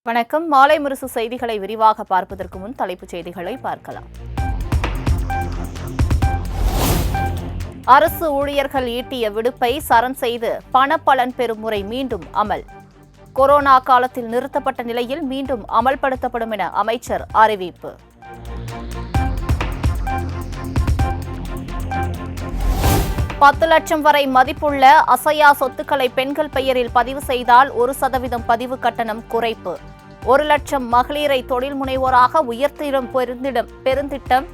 வணக்கம். மாலை முரசு செய்திகளை விரிவாக பார்ப்பதற்கு முன் தலைப்புச் செய்திகளை பார்க்கலாம். அரசு ஊழியர்கள் ஈட்டிய விடுப்பை சரண் செய்து பணப்பலன் பெறும் முறை மீண்டும் அமல். கொரோனா காலத்தில் நிறுத்தப்பட்ட நிலையில் மீண்டும் அமல்படுத்தப்படும் என அமைச்சர் அறிவிப்பு. $10 லட்சம் வரை மதிப்புள்ள அசையா சொத்துக்களை பெண்கள் பெயரில் பதிவு செய்தால் 1% பதிவு கட்டணம் குறைப்பு. 1 லட்சம் மகளிரை தொழில் முனைவோராக உயர்த்திடும் பெருந்திட்டம்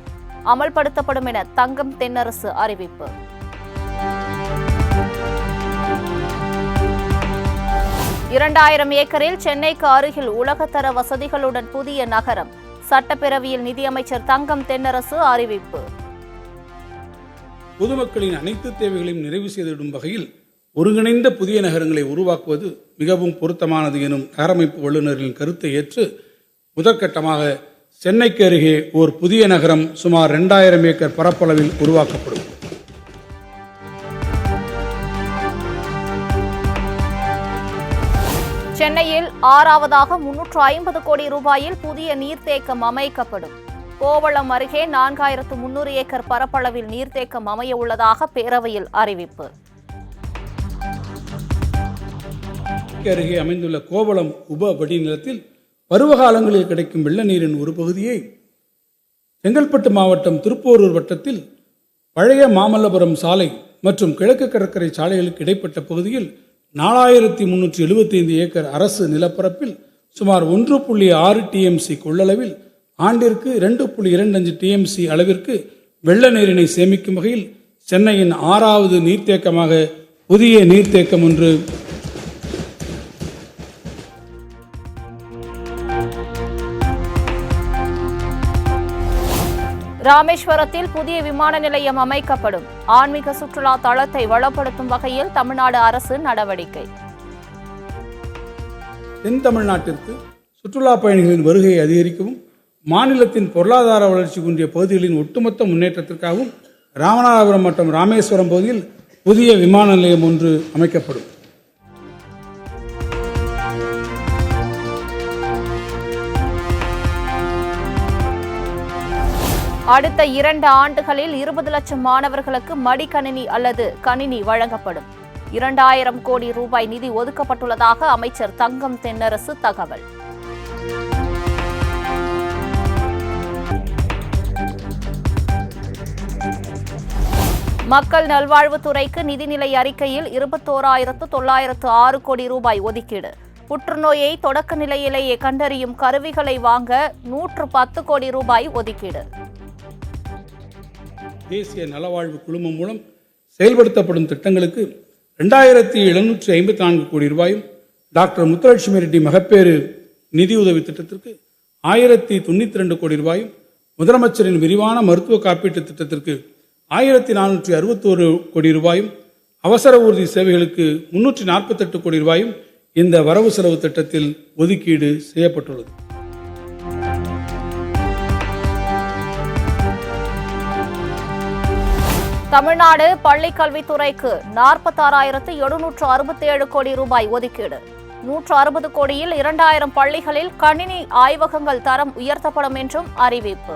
அமல்படுத்தப்படும் என தங்கம் தென்னரசு அறிவிப்பு. $2000 ஏக்கரில் சென்னைக்கு அருகில் உலகத்தர வசதிகளுடன் புதிய நகரம். சட்டப்பேரவையில் நிதியமைச்சர் தங்கம் தென்னரசு அறிவிப்பு. பொதுமக்களின் அனைத்து தேவைகளையும் நிறைவு செய்திடும் வகையில் ஒருங்கிணைந்த புதிய நகரங்களை உருவாக்குவது மிகவும் பொருத்தமானது எனும் நகரமைப்பு வல்லுநர்களின் கருத்தை ஏற்று முதற்கட்டமாக சென்னைக்கு அருகே ஓர் புதிய நகரம் சுமார் 2000 ஏக்கர் பரப்பளவில் உருவாக்கப்படும். சென்னையில் 6வதாக 350 கோடி ரூபாயில் புதிய நீர்த்தேக்கம் அமைக்கப்படும். கோவளம் அருகே 4300 ஏக்கர் பரப்பளவில் நீர்த்தேக்கம் அமைய உள்ளதாக பேரவையில் அறிவிப்பு. அருகே அமைந்துள்ள கோவளம் உப வடிநிலத்தில் பருவகாலங்களில் கிடைக்கும் வெள்ள நீரின் ஒரு பகுதியை செங்கல்பட்டு மாவட்டம் திருப்போரூர் வட்டத்தில் பழைய மாமல்லபுரம் சாலை மற்றும் கிழக்கு கடற்கரை சாலைகளுக்கு இடைப்பட்ட பகுதியில் 4375 ஏக்கர் அரசு நிலப்பரப்பில் சுமார் 1.6 TMC கொள்ளளவில் ஆண்டிற்கு 2.25 TMC அளவிற்கு வெள்ள நீரினை சேமிக்கும் வகையில் சென்னையின் 6வது நீர்த்தேக்கமாக புதிய நீர்த்தேக்கம் ஒன்று ராமேஸ்வரத்தில் புதிய விமான நிலையம் அமைக்கப்படும். ஆன்மீக சுற்றுலா தளத்தை வளப்படுத்தும் வகையில் தமிழ்நாடு அரசு நடவடிக்கை. தென் தமிழ்நாட்டிற்கு சுற்றுலா பயணிகளின் வருகையை அதிகரிக்கவும் மாநிலத்தின் பொருளாதார வளர்ச்சி குன்றிய பகுதிகளின் ஒட்டுமொத்த முன்னேற்றத்திற்காகவும் ராமநாதபுரம் மற்றும் ராமேஸ்வரம் பகுதியில் புதிய விமான நிலையம் ஒன்று அமைக்கப்படும். அடுத்த 2 ஆண்டுகளில் 20 லட்சம் மாணவர்களுக்கு மடிக்கணினி அல்லது கணினி வழங்கப்படும். 2000 கோடி ரூபாய் நிதி ஒதுக்கப்பட்டுள்ளதாக அமைச்சர் தங்கம் தென்னரசு தகவல். மக்கள் நல்வாழ்வுத்துறைக்கு நிதிநிலை அறிக்கையில் 21,906 கோடி ரூபாய் ஒதுக்கீடு. புற்றுநோயை தொடக்க நிலையிலேயே கண்டறியும் கருவிகளை வாங்க 110 கோடி ரூபாய் ஒதுக்கீடு. தேசிய நலவாழ்வு குழுமம் மூலம் செயல்படுத்தப்படும் திட்டங்களுக்கு 2754 கோடி ரூபாயும், டாக்டர் முத்துலட்சுமி ரெட்டி மகப்பேறு நிதியுதவி திட்டத்திற்கு 1092 கோடி ரூபாயும், முதலமைச்சரின் விரிவான மருத்துவ காப்பீட்டு திட்டத்திற்கு 1461 கோடி ரூபாயும், அவசர ஊர்தி சேவைகளுக்கு 348 கோடி ரூபாயும் இந்த வரவு செலவு திட்டத்தில் ஒதுக்கீடு செய்யப்பட்டுள்ளது. தமிழ்நாடு பள்ளிக் கல்வித்துறைக்கு 46,767 கோடி ரூபாய் ஒதுக்கீடு. 160 கோடியில் 2000 பள்ளிகளில் கணினி ஆய்வகங்கள் தரம் உயர்த்தப்படும் என்றும் அறிவிப்பு.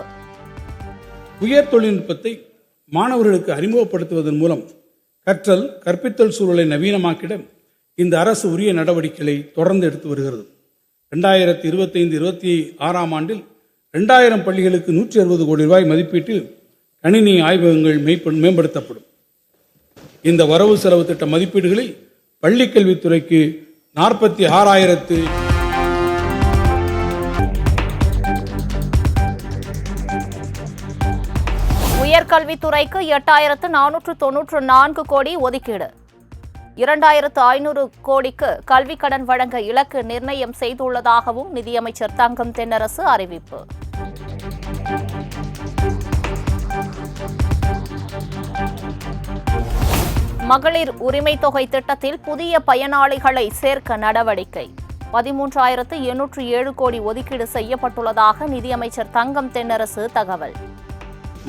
உயர் தொழில்நுட்பத்தை மாணவர்களுக்கு அறிமுகப்படுத்துவதன் மூலம் கற்பித்தல் சூழலை நவீனமாக்கிட இந்த அரசு உரிய நடவடிக்கைகளை தொடர்ந்து எடுத்து வருகிறது. 2025-26 ஆண்டில் 2000 பள்ளிகளுக்கு 160 கோடி ரூபாய் மதிப்பீட்டில் கணினி ஆய்வகங்கள் மேம்படுத்தப்படும். இந்த வரவு செலவு திட்ட மதிப்பீடுகளில் பள்ளிக் கல்வித்துறைக்கு 46,000 உயர்கல்வித்துறைக்கு 8,494 கோடி ஒதுக்கீடு. 2,500 கோடிக்கு கல்விக் கடன் வழங்க இலக்கு நிர்ணயம் செய்துள்ளதாகவும் நிதியமைச்சர் தங்கம் தென்னரசு அறிவிப்பு. மகளிர் உரிமை தொகை திட்டத்தில் புதிய பயனாளிகளை சேர்க்க நடவடிக்கை. 13,807 கோடி ஒதுக்கீடு செய்யப்பட்டுள்ளதாக நிதியமைச்சர் தங்கம் தென்னரசு தகவல்.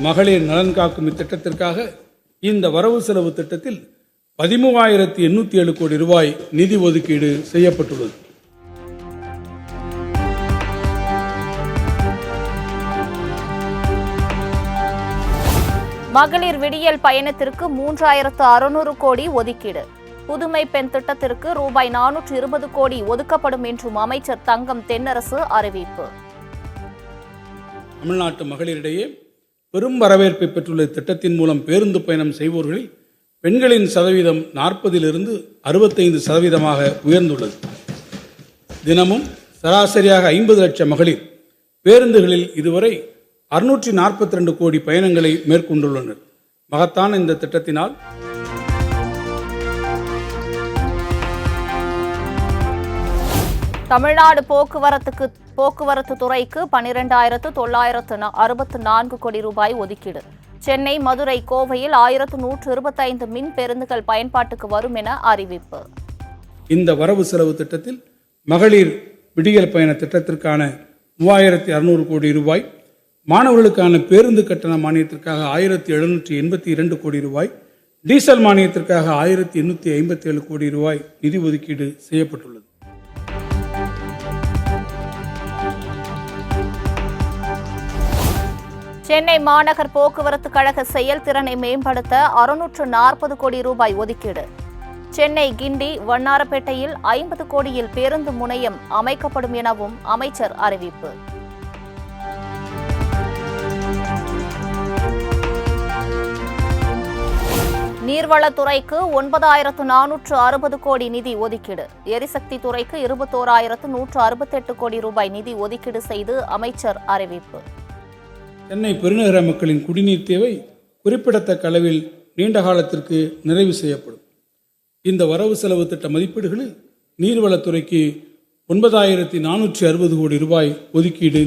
மகளிர் நலன் காக்கும் இத்திட்டத்திற்காக இந்த வரவு செலவு திட்டத்தில் 13,807 கோடி ரூபாய் நிதி ஒதுக்கீடு செய்யப்பட்டுள்ளது. மகளிர் விடியல் பயணத்திற்கு 3600 கோடி ஒதுக்கீடு. புதுமை பெண் திட்டத்திற்கு ரூபாய் 420 கோடி ஒதுக்கப்படும் என்றும் அமைச்சர் தங்கம் தென்னரசு அறிவிப்பு. தமிழ்நாட்டு மகளிரிடையே பெரும் வரவேற்பை பெற்றுள்ள திட்டத்தின் மூலம் பேருந்து பயணம் செய்வோர்களில் பெண்களின் சதவீதம் 40லிருந்து 65% உயர்ந்துள்ளது. தினமும் சராசரியாக 50 லட்சம் மகளிர் பேருந்துகளில் இதுவரை 642 கோடி பயணங்களை மேற்கொண்டுள்ளனர். மகத்தான இந்த திட்டத்தினால் தமிழ்நாடு போக்குவரத்து துறைக்கு 12,964 கோடி ரூபாய் ஒதுக்கீடு. சென்னை, மதுரை, கோவையில் 1125 மின் பேருந்துகள் பயன்பாட்டுக்கு வரும் என அறிவிப்பு. இந்த வரவு செலவு திட்டத்தில் மகளிர் விடியல் பயண திட்டத்திற்கான 3600 கோடி ரூபாய், மாணவர்களுக்கான பேருந்து கட்டண மானியத்திற்காக 1782 கோடி ரூபாய், டீசல் மானியத்திற்காக 1857 கோடி ரூபாய் நிதி ஒதுக்கீடு செய்யப்பட்டுள்ளது. சென்னை மாநகர் போக்குவரத்து கழக செயல்திறனை மேம்படுத்த 640 கோடி ரூபாய் ஒதுக்கீடு. சென்னை, கிண்டி, வண்ணாரப்பேட்டையில் 50 கோடியில் பேருந்து முனையம் அமைக்கப்படும் எனவும் அமைச்சர் அறிவிப்பு. நீர்வளத்துறைக்கு 9460 கோடி நிதி ஒதுக்கீடு. எரிசக்தி துறைக்கு 21168 கோடி ரூபாய் நிதி ஒதுக்கீடு செய்து அமைச்சர் அறிவிப்பு. சென்னை பெருநகர மக்களின் குடிநீர் தேவை குறிப்பிடத்தக்க அளவில் நீண்ட காலத்திற்கு நிறைவு செய்யப்படும். இந்த வரவு செலவு திட்ட மதிப்பீடுகளில் நீர்வளத்துறைக்கு 9460 கோடி ரூபாய்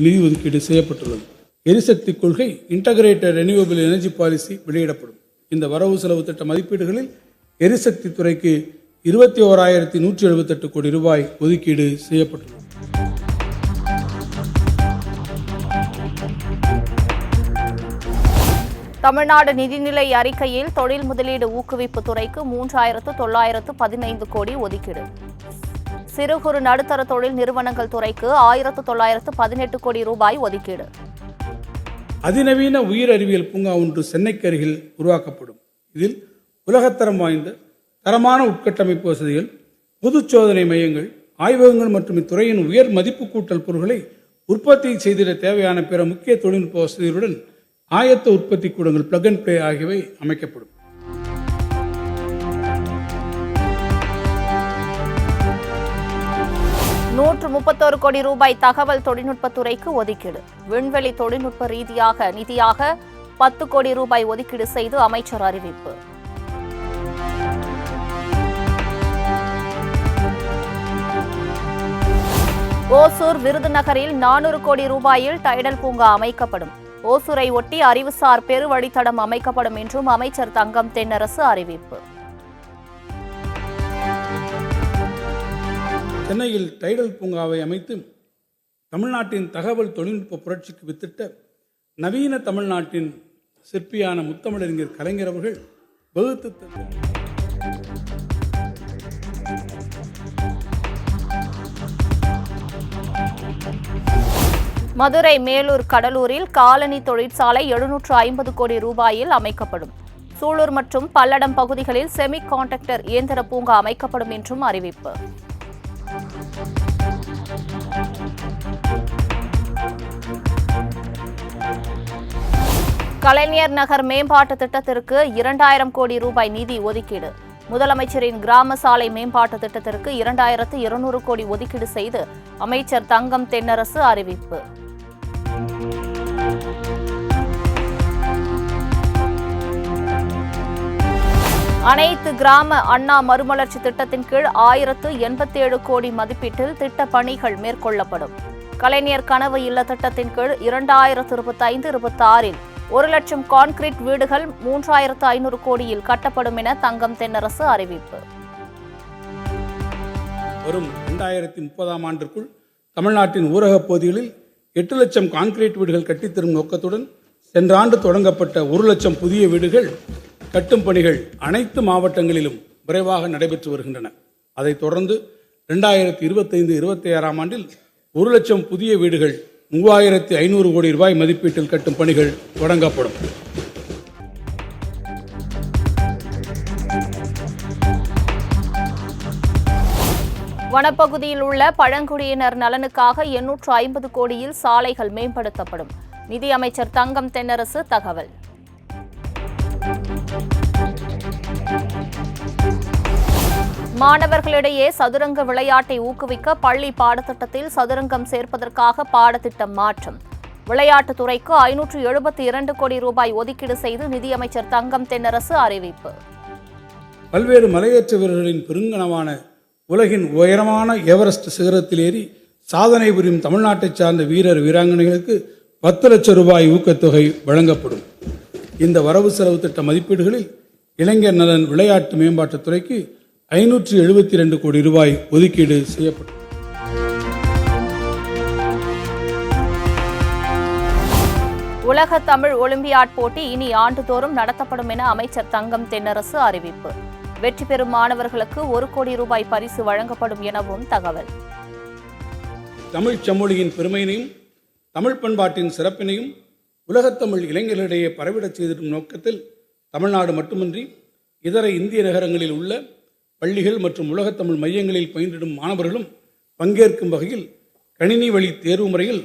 நிதி ஒதுக்கீடு செய்யப்பட்டுள்ளது. எரிசக்தி கொள்கை இன்டகிரேட்டட் ரெனியூவபிள் எனர்ஜி பாலிசி வெளியிடப்படும். இந்த வரவு செலவு திட்ட மதிப்பீடுகளில் எரிசக்தி துறைக்கு 21,178 கோடி ரூபாய் ஒதுக்கீடு செய்யப்பட்டுள்ளது. தமிழ்நாடு நிதிநிலை அறிக்கையில் தொழில் முதலீடு ஊக்குவிப்பு துறைக்கு 3,915 கோடி ஒதுக்கீடு. சிறு குறு நடுத்தர தொழில் நிறுவனங்கள் துறைக்கு 1,918 கோடி ரூபாய் ஒதுக்கீடு. அதிநவீன உயிர் அறிவியல் பூங்கா ஒன்று சென்னைக்கு அருகில் உருவாக்கப்படும். இதில் உலகத்தரம் வாய்ந்த தரமான உட்கட்டமைப்பு வசதிகள், பொது சோதனை மையங்கள், ஆய்வகங்கள் மற்றும் இத்துறையின் உயர் மதிப்பு கூட்டல் பொருட்களை உற்பத்தி செய்திட தேவையான பிற முக்கிய தொழில்நுட்ப வசதிகளுடன் ஆயத்த உற்பத்தி கூடங்கள் பிளக் அண்ட் பிளே ஆகியவை அமைக்கப்படும். ₹131 கோடி ரூபாய் தகவல் தொழில்நுட்பத்துறைக்கு ஒதுக்கீடு. விண்வெளி தொழில்நுட்ப நிதியாக 10 கோடி ரூபாய் ஒதுக்கீடு செய்து அமைச்சர் அறிவிப்பு. ஓசூர் விருதுநகரில் 400 கோடி ரூபாயில் டைடல் பூங்கா அமைக்கப்படும். ஓசூரை ஒட்டி அறிவுசார் பெருவழித்தடம் அமைக்கப்படும் என்றும் அமைச்சர் தங்கம் தென்னரசு அறிவிப்பு. சென்னையில் டைடல் பூங்காவை அமைத்து தமிழ்நாட்டின் தகவல் தொழில்நுட்ப புரட்சிக்கு வித்திட்ட நவீன தமிழ்நாட்டின் சிற்பியான முத்தமிழறிஞர் கலைஞர் அவர்கள் வகுத்து மதுரை, மேலூர், கடலூரில் காலனி தொழிற்சாலை 750 கோடி ரூபாயில் அமைக்கப்படும். சூலூர் மற்றும் பல்லடம் பகுதிகளில் செமி காண்டக்டர் இயந்திர பூங்கா அமைக்கப்படும் என்றும் அறிவிப்பு. கலைஞர் நகர் மேம்பாட்டு திட்டத்திற்கு 2000 கோடி ரூபாய் நிதி ஒதுக்கீடு. முதலமைச்சரின் கிராம சாலை மேம்பாட்டு திட்டத்திற்கு 2200 கோடி ஒதுக்கீடு செய்து அமைச்சர் தங்கம் தென்னரசு அறிவிப்பு. அனைத்து கிராம அண்ணா மறுமலர்ச்சி திட்டத்தின் கீழ் 1087 கோடி மதிப்பீட்டில் திட்ட பணிகள் மேற்கொள்ளப்படும். கலைஞர் கனவு இல்ல திட்டத்தின் கீழ் 2025-26 1 லட்சம் கான்கிரீட் வீடுகள் 3500 கோடியில் கட்டப்படும் என தங்கம் தென்னரசு அறிவிப்பு. வரும் 2030ஆம் ஆண்டிற்குள் தமிழ்நாட்டின் ஊரகப் பகுதிகளில் 8 லட்சம் கான்கிரீட் வீடுகள் கட்டித்தரும் நோக்கத்துடன் சென்ற ஆண்டு தொடங்கப்பட்ட 1 லட்சம் புதிய வீடுகள் கட்டும் பணிகள் அனைத்து மாவட்டங்களிலும் விரைவாக நடைபெற்று வருகின்றன. அதைத் தொடர்ந்து 2025-26ஆம் ஆண்டில் 1 லட்சம் புதிய வீடுகள் 3500 கோடி ரூபாய் மதிப்பீட்டில் கட்டும் பணிகள் தொடங்கப்படும். வனப்பகுதியில் உள்ள பழங்குடியினர் நலனுக்காக 850 கோடியில் சாலைகள் மேம்படுத்தப்படும். நிதியமைச்சர் தங்கம் தென்னரசு தகவல். மாணவர்களிடையே சதுரங்க விளையாட்டை ஊக்குவிக்க பள்ளி பாடத்திட்டத்தில் சதுரங்கம் சேர்ப்பதற்காக பாடத்திட்டம் மாற்றம். விளையாட்டுத்துறைக்கு 572 கோடி ரூபாய் ஒதுக்கீடு செய்து நிதியமைச்சர் தங்கம் தென்னரசு அறிவிப்பு. பல்வேறு மலையேற்ற வீரர்களின் பெருங்கனவான உலகின் உயரமான எவரெஸ்ட் சிகரத்தில் ஏறி சாதனை புரியும் தமிழ்நாட்டைச் சார்ந்த வீரர் வீராங்கனைகளுக்கு 10 லட்சம் ரூபாய் ஊக்கத்தொகை வழங்கப்படும். இந்த வரவு செலவு திட்ட மதிப்பீடுகளில் இளைஞர் நலன் விளையாட்டு மேம்பாட்டுத்துறைக்கு 572 கோடி ரூபாய் ஒதுக்கீடு செய்யப்படும். உலக தமிழ் ஒலிம்பியாட் போட்டி இனி ஆண்டுதோறும் நடத்தப்படும் என அமைச்சர் தங்கம் தென்னரசு அறிவிப்பு. வெற்றி பெறும் மாணவர்களுக்கு 1 கோடி ரூபாய் பரிசு வழங்கப்படும் எனவும் தகவல். தமிழ் செம்மொழியின் பெருமையினையும் தமிழ் பண்பாட்டின் சிறப்பினையும் உலகத்தமிழ் இளைஞர்களிடையே பரவிடச் செய்திடும் நோக்கத்தில் தமிழ்நாடு மட்டுமின்றி இதர இந்திய நகரங்களில் உள்ள பள்ளிகள் மற்றும் உலகத்தமிழ் மையங்களில் பயின்றிடும் மாணவர்களும் பங்கேற்கும் வகையில் கணினி வழி தேர்வு முறையில்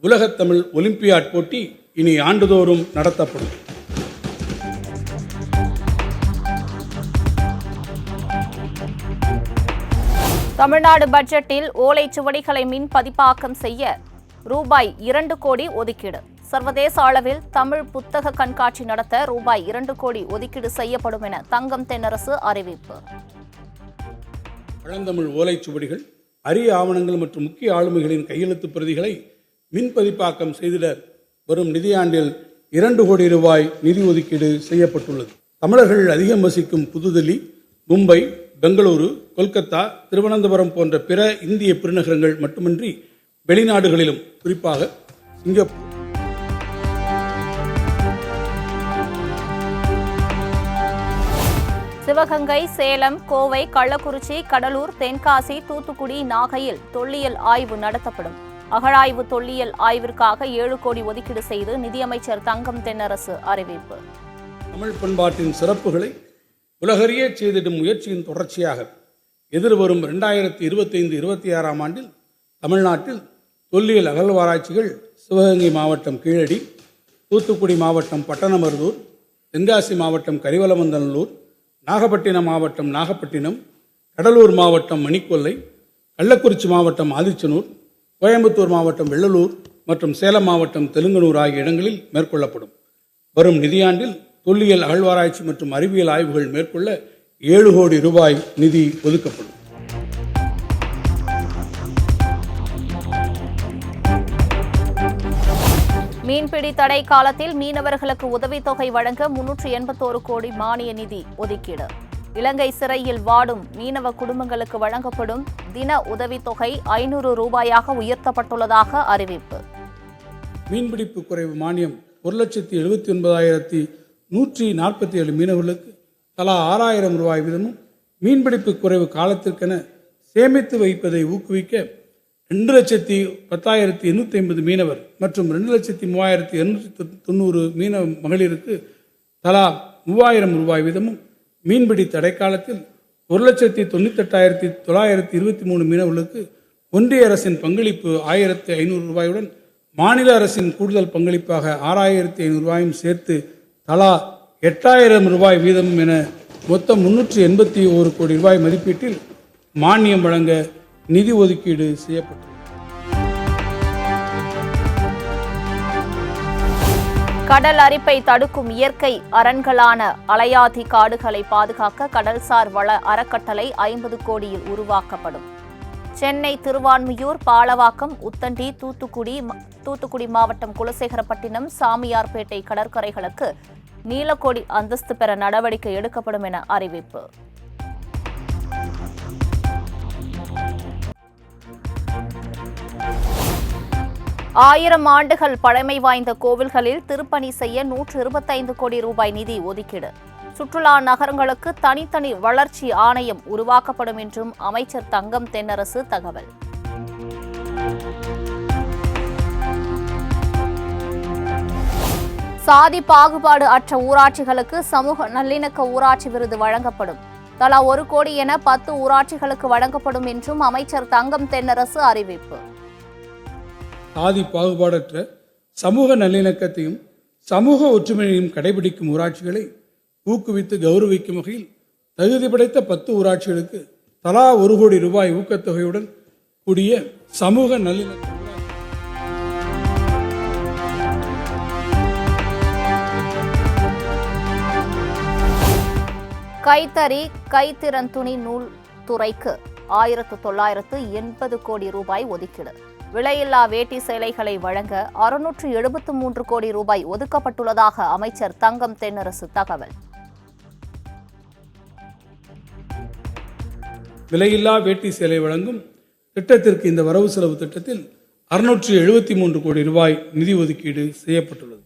உலகத்தமிழ் ஒலிம்பியாட் போட்டி இனி ஆண்டுதோறும் நடத்தப்படும். தமிழ்நாடு பட்ஜெட்டில் ஓலைச்சுவடிகளை மின் பதிப்பாக்கம் செய்ய ரூபாய் 2 கோடி ஒதுக்கீடு. சர்வதேச அளவில் தமிழ் புத்தக கண்காட்சி நடத்த ரூபாய் 2 கோடி ஒதுக்கீடு செய்யப்படும் என தங்கம் தென்னரசு அறிவிப்பு. பழந்தமிழ் ஓலைச்சுவடிகள், அரிய ஆவணங்கள் மற்றும் முக்கிய ஆளுமைகளின் கையெழுத்து பிரதிகளை மின் பதிப்பாக்கம் செய்திட வரும் நிதியாண்டில் 2 கோடி ரூபாய் நிதி ஒதுக்கீடு செய்யப்பட்டுள்ளது. தமிழர்கள் அதிகம் வசிக்கும் புதுதில்லி, மும்பை, பெங்களூரு, கொல்கத்தா, திருவனந்தபுரம் போன்ற பிற இந்திய பெருநகரங்கள் மட்டுமின்றி வெளிநாடுகளிலும் குறிப்பாக சிங்கப்பூர், சிவகங்கை, சேலம், கோவை, கள்ளக்குறிச்சி, கடலூர், தென்காசி, தூத்துக்குடி, நாகையில் தொல்லியல் ஆய்வு நடத்தப்படும். அகழாய்வு தொல்லியல் ஆய்விற்காக 7 கோடி ஒதுக்கீடு செய்து நிதியமைச்சர் தங்கம் தென்னரசு அறிவிப்பு. தமிழ் பண்பாட்டின் சிறப்புகளை உலகறிய செய்திடும் முயற்சியின் தொடர்ச்சியாக எதிர்வரும் 2025-26 ஆண்டில் தமிழ்நாட்டில் தொல்லியல் அகழ்வாராய்ச்சிகள் சிவகங்கை மாவட்டம் கீழடி, தூத்துக்குடி மாவட்டம் பட்டணமருதூர், தென்காசி மாவட்டம் கரிவலமந்தநல்லூர், நாகப்பட்டினம் மாவட்டம் நாகப்பட்டினம், கடலூர் மாவட்டம் மணிக்கொல்லை, கள்ளக்குறிச்சி மாவட்டம் ஆதிச்சனூர், கோயம்புத்தூர் மாவட்டம் வெள்ளலூர் மற்றும் சேலம் மாவட்டம் தெலுங்கனூர் ஆகிய இடங்களில் மேற்கொள்ளப்படும். வரும் நிதியாண்டில் தொல்லியல் அகழ்வாராய்ச்சி மற்றும் அறிவியல் ஆய்வுகள் மேற்கொள்ள 7 கோடி ரூபாய் நிதி ஒதுக்கப்படும். மீன்பிடி தடை காலத்தில் மீனவர்களுக்கு உதவித்தொகை வழங்க 381 கோடி மானிய நிதி ஒதுக்கீடு. இலங்கை சிறையில் வாடும் மீனவ குடும்பங்களுக்கு வழங்கப்படும் தின உதவித்தொகை 500 ரூபாயாக உயர்த்தப்பட்டுள்ளதாக அறிவிப்பு. மீன்பிடிப்பு குறைவு மானியம் 1,79,147 மீனவர்களுக்கு தலா 6,000 ரூபாய் வீதமும், மீன்பிடிப்பு குறைவு காலத்திற்கென சேமித்து வைப்பதை ஊக்குவிக்க 2,10,850 மீனவர் மற்றும் 2,03,290 மீனவ மகளிருக்கு தலா 3,000 ரூபாய் வீதமும், மீன்பிடி தடைக்காலத்தில் 1,98,923 மீனவர்களுக்கு ஒன்றிய அரசின் பங்களிப்பு 1,500 ரூபாயுடன் மாநில அரசின் கூடுதல் பங்களிப்பாக 6,500 ரூபாயும் சேர்த்து தலா 8,000 ரூபாய் வீதம் என மொத்தம் 381 கோடி ரூபாய் மதிப்பீட்டில் மானியம் வழங்க நிதி ஒதுக்கீடு செய்யப்பட்டது. கடல் அரிப்பை தடுக்கும் இயற்கை அரண்களான அலையாதி காடுகளை பாதுகாக்க கடல்சார் வள அறக்கட்டளை 50 கோடியில் உருவாக்கப்படும். சென்னை, திருவான்மியூர், பாலவாக்கம், உத்தண்டி, தூத்துக்குடி மாவட்டம் குலசேகரப்பட்டினம், சாமியார்பேட்டை கடற்கரைகளுக்கு நீலக்கொடி அந்தஸ்து பெற நடவடிக்கை எடுக்கப்படும் என அறிவிப்பு. ஆயிரம் ஆண்டுகள் பழமை வாய்ந்த கோவில்களில் திருப்பணி செய்ய 125 கோடி ரூபாய் நிதி ஒதுக்கீடு. சுற்றுலா நகரங்களுக்கு தனித்தனி வளர்ச்சி ஆணையம் உருவாக்கப்படும் என்றும் அமைச்சர் தங்கம் தென்னரசு தகவல். சாதி பாகுபாடு அற்ற ஊராட்சிகளுக்கு சமூக நல்லிணக்க ஊராட்சி விருது வழங்கப்படும். தலா 1 கோடி என 10 ஊராட்சிகளுக்கு வழங்கப்படும் என்றும் அமைச்சர் தங்கம் தென்னரசு அறிவிப்பு. சாதி பாகுபாடற்ற சமூக நல்லிணக்கத்தையும் சமூக ஒற்றுமையையும் கடைபிடிக்கும் ஊராட்சிகளை ஊக்குவித்து கௌரவிக்கும் வகையில் தகுதி படைத்த 10 ஊராட்சிகளுக்கு தலா 1 கோடி ரூபாய் ஊக்கத்தொகையுடன் கூடிய சமூக நல்லிணக்க கைத்தறி கைத்திறன் துணி நூல் துறைக்கு 1980 கோடி ரூபாய் ஒதுக்கீடு. விலையில்லா வேட்டி சேலைகளை வழங்க 673 கோடி ரூபாய் ஒதுக்கப்பட்டுள்ளதாக அமைச்சர் தங்கம் தென்னரசு தகவல். விலையில்லா வேட்டி சேலை வழங்கும் திட்டத்திற்கு இந்த வரவு செலவு திட்டத்தில் 673 கோடி ரூபாய் நிதி ஒதுக்கீடு செய்யப்பட்டுள்ளது.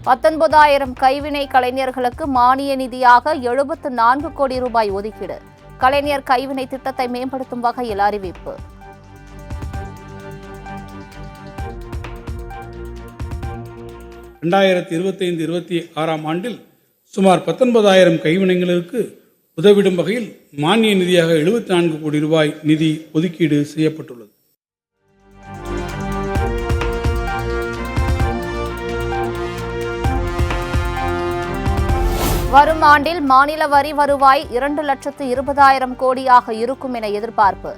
பத்தொன்பதாயிரம் கைவினை கலைஞர்களுக்கு மானிய நிதியாக 74 கோடி ரூபாய் ஒதுக்கீடு. கலைஞர் கைவினை திட்டத்தை மேம்படுத்தும் வகையில் அறிவிப்பு. ஆண்டில் சுமார் 19,000 கைவினைஞர்களுக்கு உதவிடும் வகையில் மானிய நிதியாக 74 கோடி ரூபாய் நிதி ஒதுக்கீடு செய்யப்பட்டுள்ளது. வரும் ஆண்டில் மாநில வரி வருவாய் 2,20,000 கோடியாக இருக்கும் என எதிர்பார்ப்பு.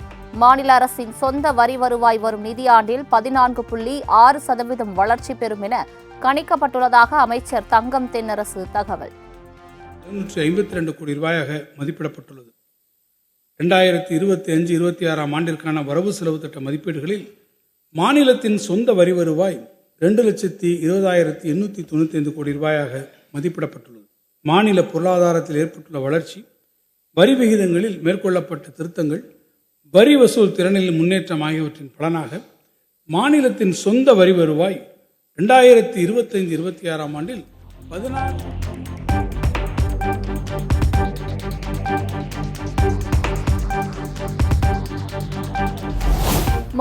மாநில அரசின் சொந்த வரி வருவாய் வரும் நிதியாண்டில் 14.6% வளர்ச்சி பெறும் என கணிக்கப்பட்டுள்ளதாக அமைச்சர் தங்கம் தென்னரசு தகவல். 252 கோடி ரூபாயாக மதிப்பிடப்பட்டுள்ளது. 2025-26 ஆண்டிற்கான வரவு செலவு திட்ட மதிப்பீடுகளில் மாநிலத்தின் சொந்த வரி வருவாய் 2,20,895 கோடி ரூபாயாக மதிப்பிடப்பட்டுள்ளது. மாநில பொருளாதாரத்தில் ஏற்பட்டுள்ள வளர்ச்சி, வரி விகிதங்களில் மேற்கொள்ளப்பட்ட திருத்தங்கள், வரி வசூல் திறனில் முன்னேற்றம் ஆகியவற்றின் பலனாக மாநிலத்தின் சொந்த வரி வருவாய் 2025-26 ஆண்டில் 14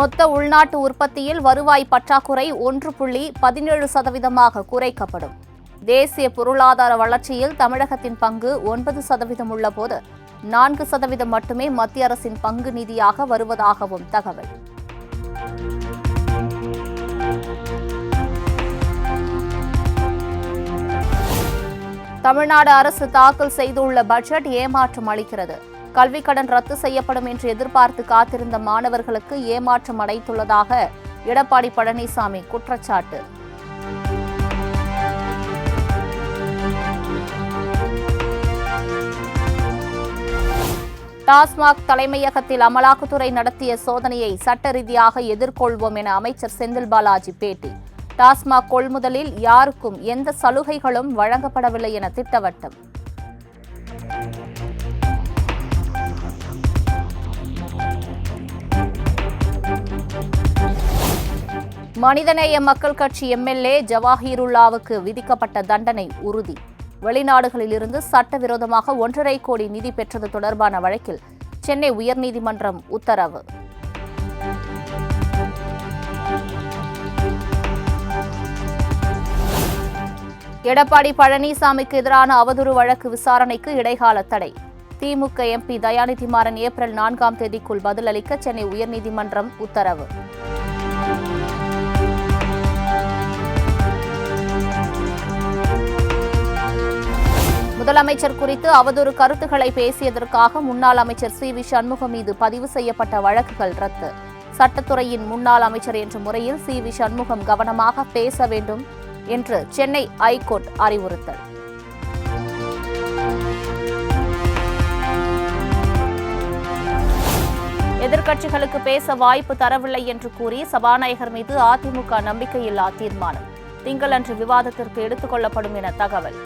மொத்த உள்நாட்டு உற்பத்தியில் வருவாய் பற்றாக்குறை 1.17% குறைக்கப்படும். தேசிய பொருளாதார வளர்ச்சியில் தமிழகத்தின் பங்கு 9% உள்ள போது 4% மட்டுமே மத்திய அரசின் பங்கு நிதியாக வருவதாகவும் தகவல். தமிழ்நாடு அரசு தாக்கல் செய்துள்ள பட்ஜெட் ஏமாற்றம் அளிக்கிறது. கல்விக் கடன் ரத்து செய்யப்படும் என்று எதிர்பார்த்து காத்திருந்த மாணவர்களுக்கு ஏமாற்றம் அடைத்துள்ளதாக எடப்பாடி பழனிசாமி குற்றச்சாட்டு. டாஸ்மாக் தலைமையகத்தில் அமலாக்கத்துறை நடத்திய சோதனையை சட்ட ரீதியாக எதிர்கொள்வோம் என அமைச்சர் செந்தில் பாலாஜி பேட்டி. டாஸ்மாக் கொள்முதலில் யாருக்கும் எந்த சலுகைகளும் வழங்கப்படவில்லை என திட்டவட்டம். மனிதநேய மக்கள் கட்சி எம்எல்ஏ ஜவாஹிருல்லாவுக்கு விதிக்கப்பட்ட தண்டனை உறுதி. வெளிநாடுகளில் இருந்து சட்டவிரோதமாக 1.5 கோடி நிதி பெற்றது தொடர்பான வழக்கில் சென்னை உயர்நீதிமன்றம் உத்தரவு. எடப்பாடி பழனிசாமிக்கு எதிரான அவதூறு வழக்கு விசாரணைக்கு இடைக்கால தடை. திமுக எம்பி தயாநிதி மாறன் ஏப்ரல் 4ஆம் தேதிக்குள் பதிலளிக்க சென்னை உயர்நீதிமன்றம் உத்தரவு. முதலமைச்சர் குறித்து அவதூறு கருத்துக்களை பேசியதற்காக முன்னாள் அமைச்சர் சி.வி. சண்முகம் மீது பதிவு செய்யப்பட்ட வழக்குகள் ரத்து. சட்டத்துறையின் முன்னாள் அமைச்சர் என்ற முறையில் சி.வி. சண்முகம் கவனமாக பேச வேண்டும் என்று சென்னை ஐகோர்ட் அறிவுறுத்தல். எதிர்க்கட்சிகளுக்கு பேச வாய்ப்பு தரவில்லை என்று கூறி சபாநாயகர் மீது அதிமுக நம்பிக்கையில்லா தீர்மானம் திங்களன்று விவாதத்திற்கு எடுத்துக் கொள்ளப்படும் என தகவல்.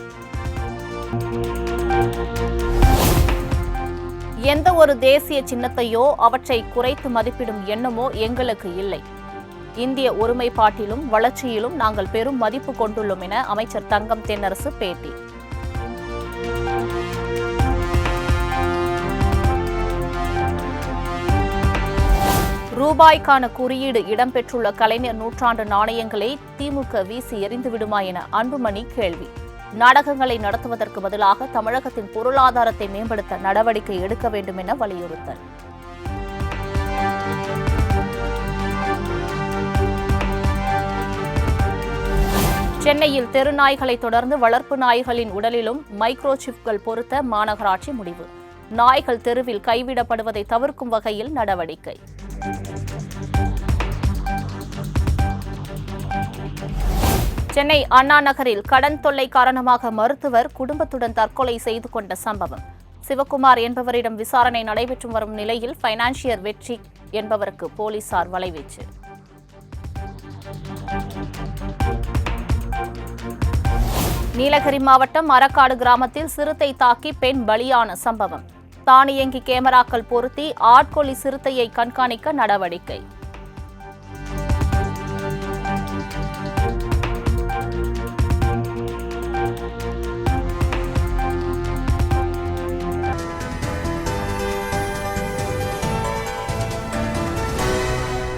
எந்த ஒரு தேசிய சின்னத்தையோ அவற்றை குறைத்து மதிப்பிடும் எண்ணமோ எங்களுக்கு இல்லை. இந்திய ஒருமைப்பாட்டிலும் வளர்ச்சியிலும் நாங்கள் பெரும் மதிப்பு கொண்டுள்ளோம் என அமைச்சர் தங்கம் தென்னரசு பேட்டி. ரூபாய் ரூபாய்க்கான குறியீடு இடம்பெற்றுள்ள கலைஞர் நூற்றாண்டு நாணயங்களை திமுக வீசி எறிந்து விடுமா என அன்புமணி கேள்வி. நாடகங்களை நடத்துவதற்கு பதிலாக தமிழகத்தின் பொருளாதாரத்தை மேம்படுத்த நடவடிக்கை எடுக்க வேண்டும் என வலியுறுத்தல். சென்னையில் தெருநாய்களை தொடர்ந்து வளர்ப்பு நாய்களின் உடலிலும் மைக்ரோ சிப்கள் பொருத்த மாநகராட்சி முடிவு. நாய்கள் தெருவில் கைவிடப்படுவதை தவிர்க்கும் வகையில் நடவடிக்கை. சென்னை அண்ணா நகரில் கடன் தொல்லை காரணமாக மருத்துவர் குடும்பத்துடன் தற்கொலை செய்து கொண்ட சம்பவம். சிவக்குமார் என்பவரிடம் விசாரணை நடைபெற்று வரும் நிலையில் பைனான்சியர் வெற்றி என்பவருக்கு போலீசார் வலைவீச்சு. நீலகிரி மாவட்டம் அரக்காடு கிராமத்தில் சிறுத்தை தாக்கி பெண் பலியான சம்பவம். தானியங்கி கேமராக்கள் பொருத்தி ஆட்கொல்லி சிறுத்தையை கண்காணிக்க நடவடிக்கை.